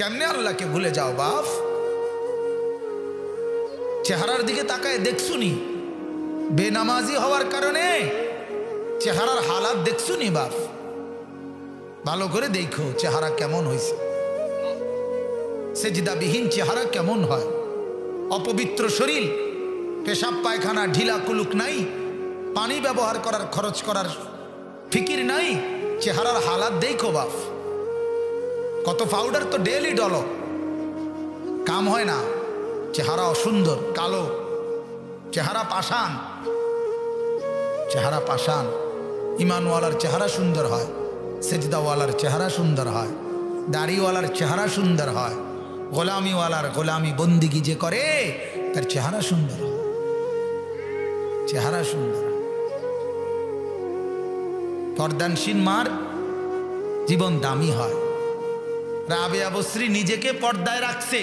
কেমনে আল্লাহকে ভুলে যাও বাপ? চেহারার দিকে তাকায় দেখছুনি? বেনামাজি হওয়ার কারণে চেহারার হালাত দেখছুনি বাপ? ভালো করে দেখো চেহারা কেমন হয়েছে, সেজদাবিহীন চেহারা কেমন হয়, অপবিত্র শরীর, পেশাব পায়খানা ঢিলা কুলুক নাই, পানি ব্যবহার করার খরচ করার ফিকির নাই, চেহারার হালাত দেখো বাপ। কত পাউডার তো ডেলি ডলো, কাম হয় না, চেহারা অসুন্দর, কালো চেহারা, পাষাণ চেহারা, পাষাণ। ইমানওয়ালার চেহারা সুন্দর হয়, সেজদাওয়ালার চেহারা সুন্দর হয়, দাড়িওয়ালার চেহারা সুন্দর হয়, গোলামিওয়ালার গোলামি বন্দিগি যে করে তার চেহারা সুন্দর হয়, চেহারা সুন্দর। পর্দানশীল মার জীবন দামি হয়। রাবেয়া বসরি নিজেকে পর্দায় রাখছে,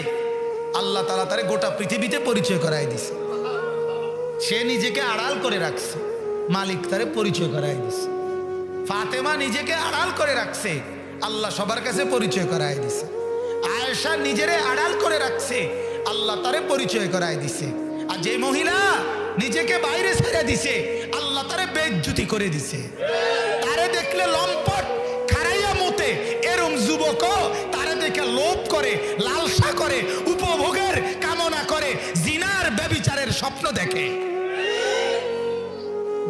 আল্লাহ তাআলা তারে গোটা পৃথিবীতে পরিচয় করাই দিছে। সে নিজেকে আড়াল করে রাখছে, মালিক তারে পরিচয় করাই দিছে। ফাতেমা নিজেকে আড়াল করে রাখছে, আল্লাহ সবার কাছে পরিচয় করাই দিছে। আয়েশা নিজেরে আড়াল করে রাখছে, আল্লাহ তারে পরিচয় করাই দিছে। আর যে মহিলা নিজেকে বাইরে ছেড়ে দিছে, আল্লাহ তারে বেইজ্জতি করে দিছে। তারে দেখলে লম্পট খারাইয়া মতে, এরম যুবক তারে দেখে লোভ করে, লালসা করে, উপভোগের কামনা করে, জিনার ব্যভিচারের স্বপ্ন দেখে,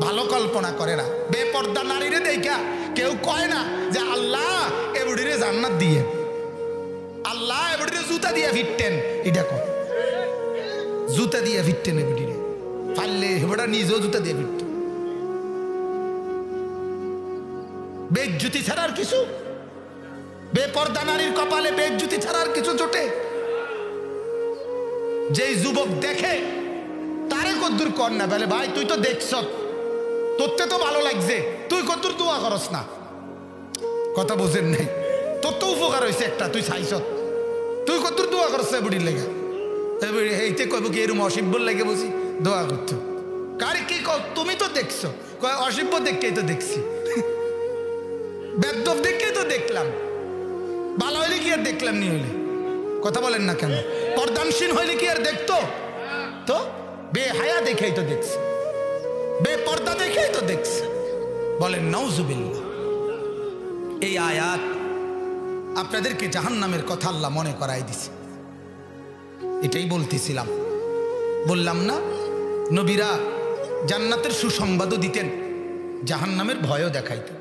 ভালো কল্পনা করে না। বেপর্দা নারীরে দেখা কেউ কয় না যে আল্লাহ এবুড়িরে জান্নাত দিয়ে, আল্লাহ এবুড়িরে জুতা দিয়ে ফিরতেন, এটা কয় জুতা দিয়ে ফিরতেন এবুড়িরে, পারলে হেবড়া নিজেও জুতা দিয়ে ফিরতেন। বেজ্জুতি ছাড়ার কিছু, বেপর্দা নারীর কপালে বেজ্জুতি ছাড়ার কিছু জোটে? যেই যুবক দেখে তারে কদ্দুর কর না, বলে ভাই তুই তো দেখছ, তোরতে তো ভালো লাগছে, তুই কদ্দুর দোয়া করস না। কথা বুঝেন নাই? তোর তো উপকার হয়েছে একটা, তুই চাইছ, তুই কদ্দুর দোয়া করছ বুড়ির লেগে? এইতে কইব কি এরম অসিব্বর লেগে বসি দোয়া করতো? কারে কি কও? তুমি তো দেখছো। কয় অসিব্য দেখেই তো দেখছি, বেদ্যপ দেখেই তো দেখলাম, ভালো হইলে কি আর দেখলাম নি হইলে? কথা বলেন না কেন? পর্দানশীল হইলে কি আর দেখতো? তো বেহায়া দেখেই তো দেখছে, বেপর্দা দেখেই তো দেখছে। বলেন নাউজুবিল্লাহ। এই আয়াত আপনাদেরকে জাহান্নামের কথা আল্লাহ মনে করাই দিছে। এটাই বলতেছিলাম, বললাম না নবীরা জান্নাতের সুসংবাদও দিতেন, জাহান্নামের ভয়ও দেখাইতেন।